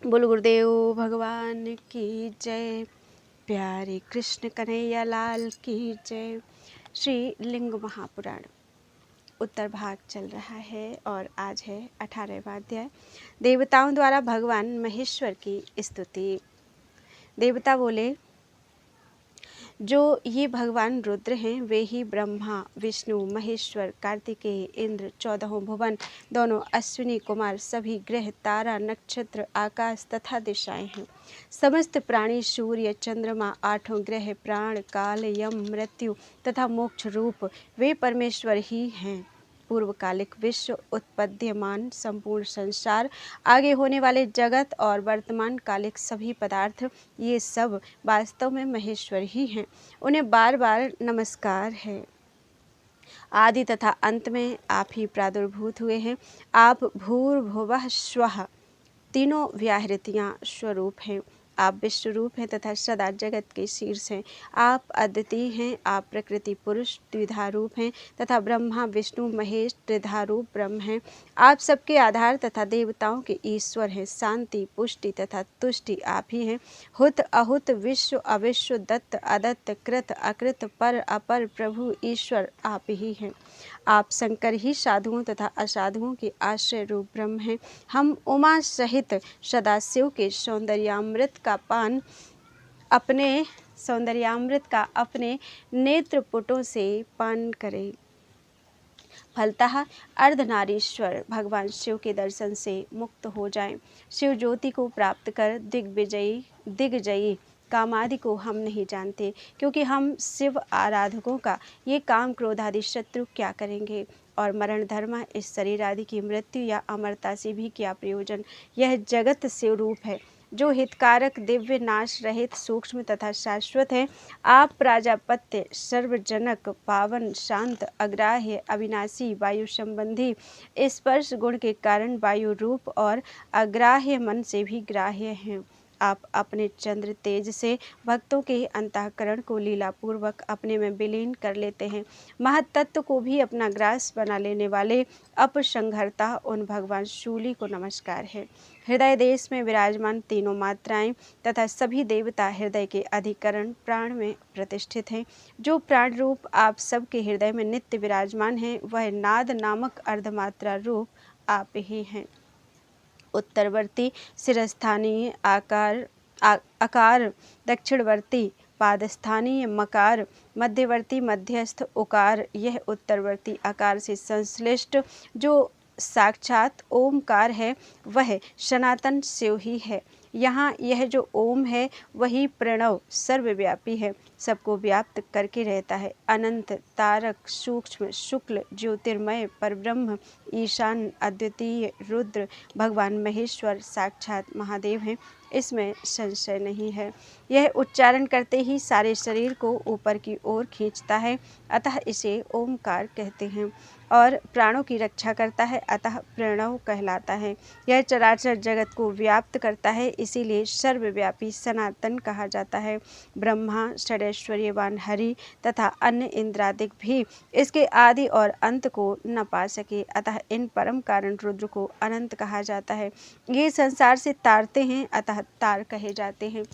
बोल गुरुदेव भगवान की जय। प्यारे कृष्ण कन्हैया लाल की जय। श्री लिंग महापुराण उत्तर भाग चल रहा है और आज है 18वां अध्याय। देवताओं द्वारा भगवान महेश्वर की स्तुति। देवता बोले, जो ये भगवान रुद्र हैं वे ही ब्रह्मा विष्णु महेश्वर कार्तिकेय इंद्र 14 भुवन दोनों अश्विनी कुमार सभी ग्रह तारा नक्षत्र आकाश तथा दिशाएं हैं। समस्त प्राणी सूर्य चंद्रमा 8 ग्रह प्राण काल यम मृत्यु तथा मोक्ष रूप वे परमेश्वर ही हैं। पूर्वकालिक विश्व उत्पद्यमान संपूर्ण संसार आगे होने वाले जगत और वर्तमान कालिक सभी पदार्थ ये सब वास्तव में महेश्वर ही हैं। उन्हें बार बार नमस्कार है। आदि तथा अंत में आप ही प्रादुर्भूत हुए हैं। आप भूर्भुवः स्वः तीनों व्याहृतियाँ स्वरूप हैं। आप विश्व रूप हैं तथा सदा जगत के शीर्ष हैं। आप अद्वितीय हैं। आप प्रकृति पुरुष द्विधा रूप हैं तथा ब्रह्मा विष्णु महेश त्रिधा रूप ब्रह्म हैं। आप सबके आधार तथा देवताओं के ईश्वर हैं। शांति पुष्टि तथा तुष्टि आप ही हैं। हुत अहुत विश्व अविश्व दत्त अदत्त कृत अकृत पर अपर प्रभु ईश्वर आप ही हैं। आप शंकर ही साधुओं तथा असाधुओं के आश्रय रूप ब्रह्म हैं। हम उमा सहित सदाशिव के सौंदर्यामृत का अपने नेत्रपुटों से पान करें। फलतः अर्धनारीश्वर भगवान शिव के दर्शन से मुक्त हो जाएं। शिव ज्योति को प्राप्त कर दिग्विजयी कामादि को हम नहीं जानते, क्योंकि हम शिव आराधकों का ये काम क्रोध आदि शत्रु क्या करेंगे। और मरण धर्म इस शरीर आदि की मृत्यु या अमरता से भी क्या प्रयोजन। यह जगत शिव रूप है जो हितकारक दिव्य नाश रहित सूक्ष्म तथा शाश्वत है। आप प्राजापत्य सर्वजनक पावन शांत अग्राह्य अविनाशी वायु संबंधी स्पर्श गुण के कारण वायु रूप और अग्राह्य मन से भी ग्राह्य हैं। आप अपने चंद्र तेज से भक्तों के अंतःकरण को लीलापूर्वक अपने में विलीन कर लेते हैं। महत्तत्व को भी अपना ग्रास बना लेने वाले अपसंहर्ता उन भगवान शूली को नमस्कार है। हृदय देश में विराजमान तीनों मात्राएं तथा सभी देवता हृदय के अधिकरण प्राण में प्रतिष्ठित हैं। जो प्राण रूप आप सबके हृदय में नित्य विराजमान हैं वह नाद नामक अर्धमात्रा रूप आप ही हैं। उत्तरवर्ती शिरस्थानीय आकार दक्षिणवर्ती पादस्थानीय मकार मध्यवर्ती मध्यस्थ उकार यह उत्तरवर्ती आकार से संश्लिष्ट जो साक्षात ओमकार है वह सनातन शिव ही है। यहाँ यह जो ओम है वही प्रणव सर्वव्यापी है, सबको व्याप्त करके रहता है। अनंत तारक सूक्ष्म शुक्ल ज्योतिर्मय परब्रह्म ईशान अद्वितीय रुद्र भगवान महेश्वर साक्षात महादेव हैं, इसमें संशय नहीं है। यह उच्चारण करते ही सारे शरीर को ऊपर की ओर खींचता है, अतः इसे ओमकार कहते हैं। और प्राणों की रक्षा करता है, अतः प्रणव कहलाता है। यह चराचर जगत को व्याप्त करता है, इसीलिए सर्वव्यापी सनातन कहा जाता है। ब्रह्मा षडैश्वर्यवान हरि तथा अन्य इंद्रादिक भी इसके आदि और अंत को न पा सके, अतः इन परम कारण रुद्र को अनंत कहा जाता है। ये संसार से तारते हैं, अतः तार कहे जाते हैं।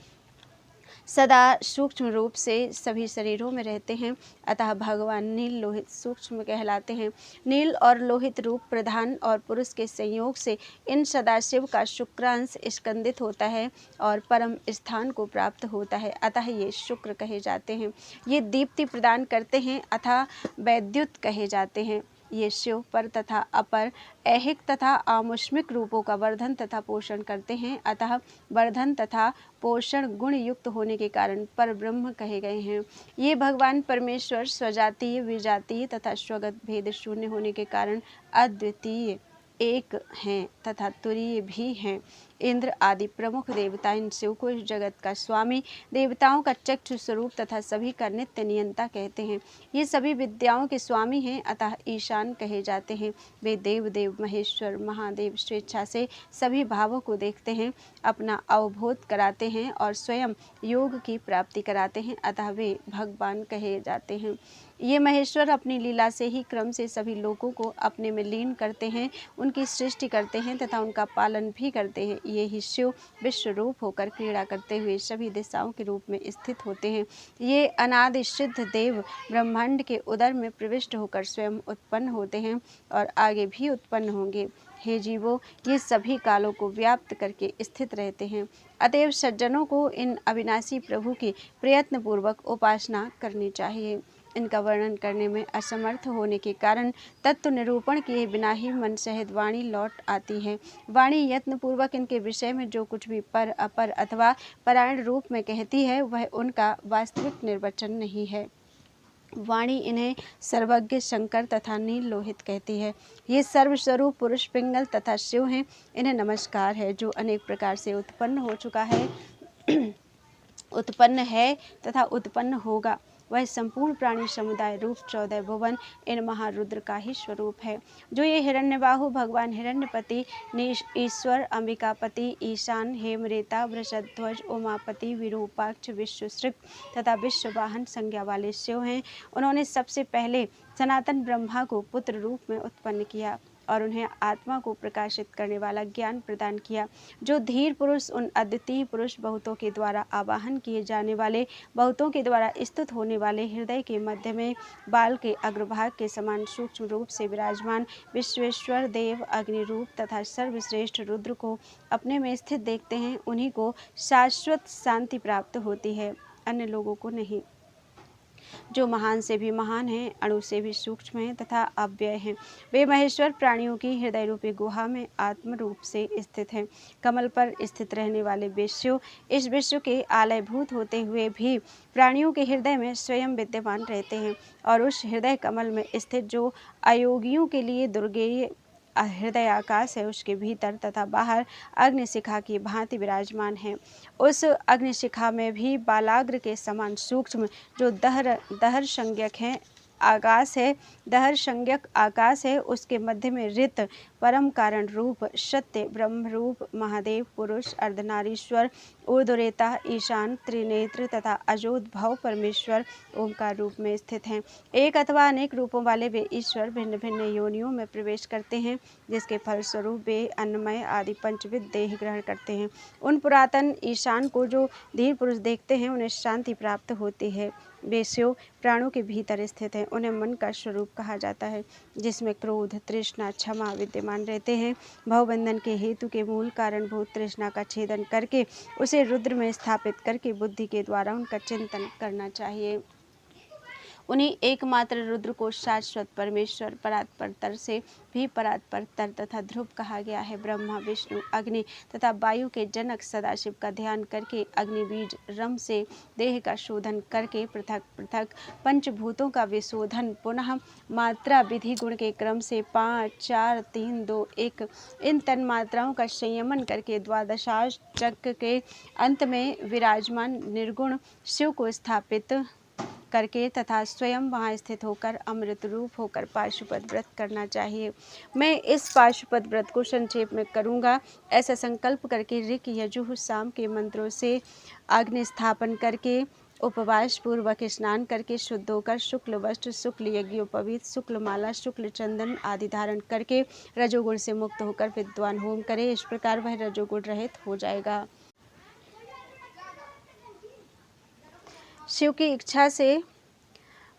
सदा सूक्ष्म रूप से सभी शरीरों में रहते हैं, अतः भगवान नील लोहित सूक्ष्म कहलाते हैं। नील और लोहित रूप प्रधान और पुरुष के संयोग से इन सदाशिव का शुक्रांश स्कंदित होता है और परम स्थान को प्राप्त होता है, अतः ये शुक्र कहे जाते हैं। ये दीप्ति प्रदान करते हैं, अतः वैद्युत कहे जाते हैं। ये शिव पर तथा अपर ऐहिक तथा आमुष्मिक रूपों का वर्धन तथा पोषण करते हैं, अतः वर्धन तथा पोषण गुण युक्त होने के कारण पर ब्रह्म कहे गए हैं। ये भगवान परमेश्वर स्वजातीय विजातीय तथा स्वगत भेद शून्य होने के कारण अद्वितीय एक हैं तथा तुरीय भी हैं। इंद्र आदि प्रमुख देवता इन शिव को इस जगत का स्वामी देवताओं का चक्षु स्वरूप तथा सभी का नित्य नियंता कहते हैं। ये सभी विद्याओं के स्वामी हैं, अतः ईशान कहे जाते हैं। वे देव महेश्वर महादेव स्वेच्छा से सभी भावों को देखते हैं, अपना अवबोध कराते हैं और स्वयं योग की प्राप्ति कराते हैं, अतः वे भगवान कहे जाते हैं। ये महेश्वर अपनी लीला से ही क्रम से सभी लोगों को अपने में लीन करते हैं, उनकी सृष्टि करते हैं तथा उनका पालन भी करते हैं। ये ही शिव विश्व रूप होकर क्रीड़ा करते हुए सभी दिशाओं के रूप में स्थित होते हैं। ये अनादि सिद्ध देव ब्रह्मांड के उदर में प्रविष्ट होकर स्वयं उत्पन्न होते हैं और आगे भी उत्पन्न होंगे। हे जीवों, ये सभी कालों को व्याप्त करके स्थित रहते हैं। अतएव सज्जनों को इन अविनाशी प्रभु की प्रयत्नपूर्वक उपासना करनी चाहिए। इनका वर्णन करने में असमर्थ होने के कारण तत्व निरूपण किए बिना ही मन सहित वाणी लौट आती है। वाणी यत्नपूर्वक इनके विषय में जो कुछ भी पर अपर अथवा परायण रूप में कहती है वह उनका वास्तविक निर्वचन नहीं है। वाणी इन्हें सर्वज्ञ, शंकर तथा नील लोहित कहती है। ये सर्वस्वरूप पुरुष पिंगल तथा शिव हैं। इन्हें नमस्कार है जो अनेक प्रकार से उत्पन्न हो चुका है उत्पन्न है तथा उत्पन्न होगा। वह संपूर्ण प्राणी समुदाय रूप 14 भुवन इन महारुद्र का ही स्वरूप है। जो ये हिरण्यबाहु भगवान हिरण्यपति, ईश्वर, अंबिकापति, ईशान, हेमरेता, वृषध्वज, उमापति, विरूपाक्ष, विश्वश्रिक तथा विश्ववाहन संज्ञा वाले शिव हैं। उन्होंने सबसे पहले सनातन ब्रह्मा को पुत्र रूप में उत्पन्न किया और उन्हें आत्मा को प्रकाशित करने वाला ज्ञान प्रदान किया। जो धीर पुरुष उन अद्वितीय पुरुष बहुतों के द्वारा आवाहन किए जाने वाले, बहुतों के द्वारा स्तुत होने वाले, हृदय के मध्य में बाल के अग्रभाग के समान सूक्ष्म रूप से विराजमान विश्वेश्वर देव अग्नि रूप तथा सर्वश्रेष्ठ रुद्र को अपने में स्थित देखते हैं, उन्हीं को शाश्वत शांति प्राप्त होती है, अन्य लोगों को नहीं। जो महान से भी महान हैं, अणु से भी सूक्ष्म हैं तथा अव्यय हैं। वे महेश्वर प्राणियों की हृदय रूपी गुहा में आत्म रूप से स्थित हैं। कमल पर स्थित रहने वाले विश्व इस विश्व के आलयभूत होते हुए भी प्राणियों के हृदय में स्वयं विद्यमान रहते हैं और उस हृदय कमल में स्थित जो अयोगियों के लिए दुर्गेय हृदय आकाश है, उसके भीतर तथा बाहर अग्निशिखा की भांति विराजमान है। उस अग्निशिखा में भी बालाग्र के समान सूक्ष्म जो दहर संज्ञक है आकाश है, दहर संज्ञक आकाश है, उसके मध्य में ऋत परम कारण रूप सत्य ब्रह्म रूप महादेव पुरुष अर्धनारीश्वर ऊर्ध्वरेता ईशान त्रिनेत्र तथा अजोद्भव परमेश्वर ओमकार रूप में स्थित हैं। एक अथवा अनेक रूपों वाले वे ईश्वर भिन्न भिन्न योनियों में प्रवेश करते हैं, जिसके फलस्वरूप वे अन्नमय आदि पंचविध देह ग्रहण करते हैं। उन पुरातन ईशान को जो धीर पुरुष देखते हैं उन्हें शांति प्राप्त होती है। वे शिव प्राणों के भीतर स्थित हैं। उन्हें मन का स्वरूप कहा जाता है, जिसमें क्रोध तृष्णा क्षमा विद्यमान रहते हैं। भवबंधन के हेतु के मूल कारणभूत तृष्णा का छेदन करके उसे रुद्र में स्थापित करके बुद्धि के द्वारा उनका चिंतन करना चाहिए। उन्हीं एकमात्र रुद्र को शाश्वत परमेश्वर परात्परतर से भी परात्परतर तथा ध्रुव कहा गया है। ब्रह्मा विष्णु अग्नि तथा वायु के जनक सदाशिव का ध्यान करके अग्नि बीज रम से देह का शोधन करके पृथक पृथक पंचभूतों का विशोधन पुनः मात्रा विधि गुण के क्रम से 5 4 3 2 1 इन तन मात्राओं का संयमन करके द्वादशाष्टक के अंत में विराजमान निर्गुण शिव को स्थापित करके तथा स्वयं वहाँ स्थित होकर अमृत रूप होकर पाशुपत व्रत करना चाहिए। मैं इस पाशुपत व्रत को संक्षेप में करूँगा। ऐसा संकल्प करके ऋक यजुः साम के मंत्रों से अग्नि स्थापन करके उपवास पूर्वक स्नान करके शुद्ध होकर शुक्ल वस्त्र शुक्ल यज्ञोपवीत शुक्ल माला शुक्ल चंदन आदि धारण करके रजोगुण से मुक्त होकर विद्वान होम करे। इस प्रकार वह रजोगुण रहित हो जाएगा। शिव की इच्छा से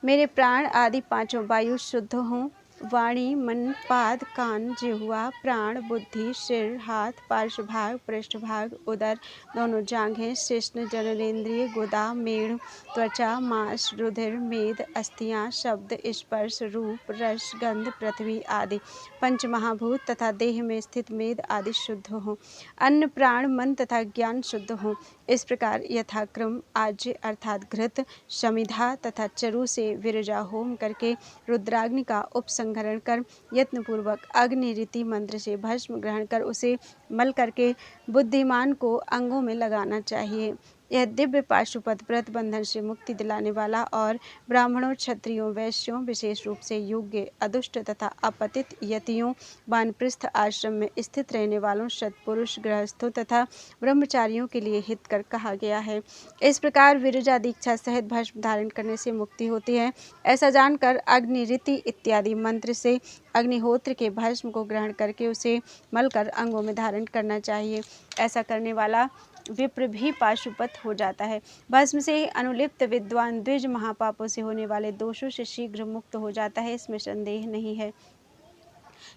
मेरे प्राण आदि पांचों वायु शुद्ध हों। वाणी मन पाद कान जिह्वा प्राण बुद्धि सिर हाथ पार्श्वभाग पृष्ठभाग उदर दोनों जांघें शिश्न जननेन्द्रिय गुदा मेढ़ त्वचा मांस रुधिर मेद अस्थियां शब्द स्पर्श रूप रस गंध पृथ्वी आदि पंच महाभूत तथा देह में स्थित मेद आदि शुद्ध हों। अन्न प्राण मन तथा ज्ञान शुद्ध हों। इस प्रकार यथाक्रम आज्य अर्थात घृत समिधा तथा चरु से विरजा होम करके रुद्राग्नि का उपसंहरण कर यत्नपूर्वक अग्नि रीति मंत्र से भस्म ग्रहण कर उसे मल करके बुद्धिमान को अंगों में लगाना चाहिए। यह दिव्य पाशुपत व्रत बंधन से मुक्ति दिलाने वाला और ब्राह्मणों, क्षत्रियों, वैश्यों, विशेष रूप से योग्य, अदुष्ट तथा अपतित यतियों, वानप्रस्थ आश्रम में स्थित रहने वालों, सत्पुरुष, गृहस्थों तथा ब्रह्मचारियों के लिए हितकर कहा गया है। इस प्रकार विरजा दीक्षा सहित भस्म धारण करने से मुक्ति होती है। ऐसा जानकर अग्निरीति इत्यादि मंत्र से अग्निहोत्र के भस्म को ग्रहण करके उसे मलकर अंगों में धारण करना चाहिए। ऐसा करने वाला विप्र भी पाशुपत हो जाता है। भस्म से अनुलिप्त विद्वान द्विज महापापों से होने वाले दोषों से शीघ्र मुक्त हो जाता है, इसमें संदेह नहीं है।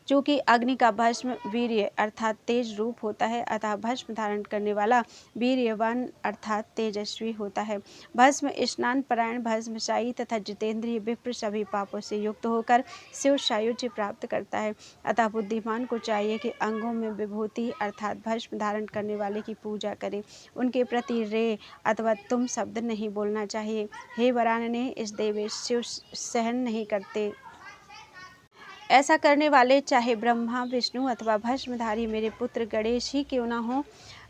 चूँकि अग्नि का भस्म वीर्य अर्थात तेज रूप होता है, अतः भस्म धारण करने वाला वीर्यवान अर्थात तेजस्वी होता है। भस्म स्नान परायण भस्मशायी तथा जितेंद्रिय विप्र सभी पापों से युक्त होकर शिव सायुज्य प्राप्त करता है। अतः बुद्धिमान को चाहिए कि अंगों में विभूति अर्थात भस्म धारण करने वाले की पूजा करे। उनके प्रति रे अथवा तुम शब्द नहीं बोलना चाहिए। हे वरानने, इस देवेश शिव सहन नहीं करते। ऐसा करने वाले चाहे ब्रह्मा, विष्णु अथवा भस्मधारी मेरे पुत्र गणेश ही क्यों न हो,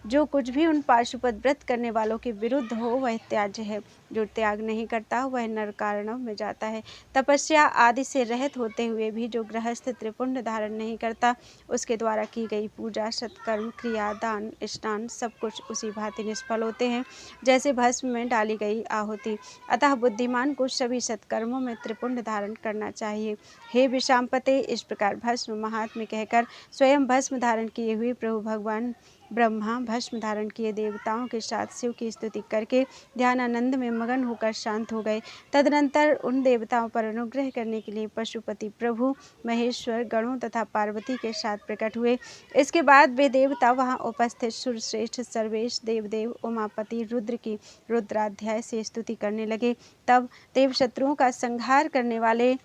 जो कुछ भी उन पाशुपत व्रत करने वालों के विरुद्ध हो वह त्याज्य है। जो त्याग नहीं करता वह नरकारणव में जाता है। तपस्या आदि से रहित होते हुए भी जो गृहस्थ त्रिपुंड धारण नहीं करता, उसके द्वारा की गई पूजा, सत्कर्म, क्रिया, दान, स्नान सब कुछ उसी भांति निष्फल होते हैं जैसे भस्म में डाली गई आहुति। अतः बुद्धिमान को सभी सत्कर्मों में त्रिपुंड धारण करना चाहिए। हे विषांपते, इस प्रकार भस्म महात्म्य कहकर स्वयं भस्म धारण किए हुए प्रभु भगवान ब्रह्मा भस्म धारण किए देवताओं के साथ शिव की स्तुति करके ध्यानानंद में मगन होकर शांत हो गए। तदनंतर उन देवताओं पर अनुग्रह करने के लिए पशुपति प्रभु महेश्वर गणों तथा पार्वती के साथ प्रकट हुए। इसके बाद वे देवता वहां उपस्थित सुरश्रेष्ठ सर्वेश देवदेव उमापति रुद्र की रुद्राध्याय से स्तुति करने लगे। तब देवशत्रुओं का संहार करने वाले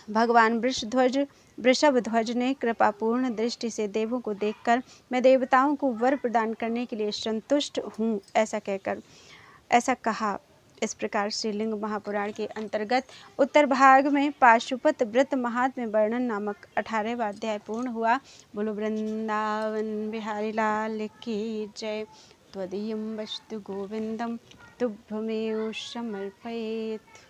भगवान वृषभ ध्वज ने कृपापूर्ण दृष्टि से देवों को देखकर मैं देवताओं को वर प्रदान करने के लिए संतुष्ट हूँ ऐसा कहा। इस प्रकार श्रीलिंग महापुराण के अंतर्गत उत्तर भाग में पाशुपत व्रत महात्म्य वर्णन नामक 18वां अध्याय पूर्ण हुआ। बोलो वृंदावन बिहारी लाल की जय। त्वदीयं वस्तु गोविंदम तुभ्यमेव समर्पयेत्।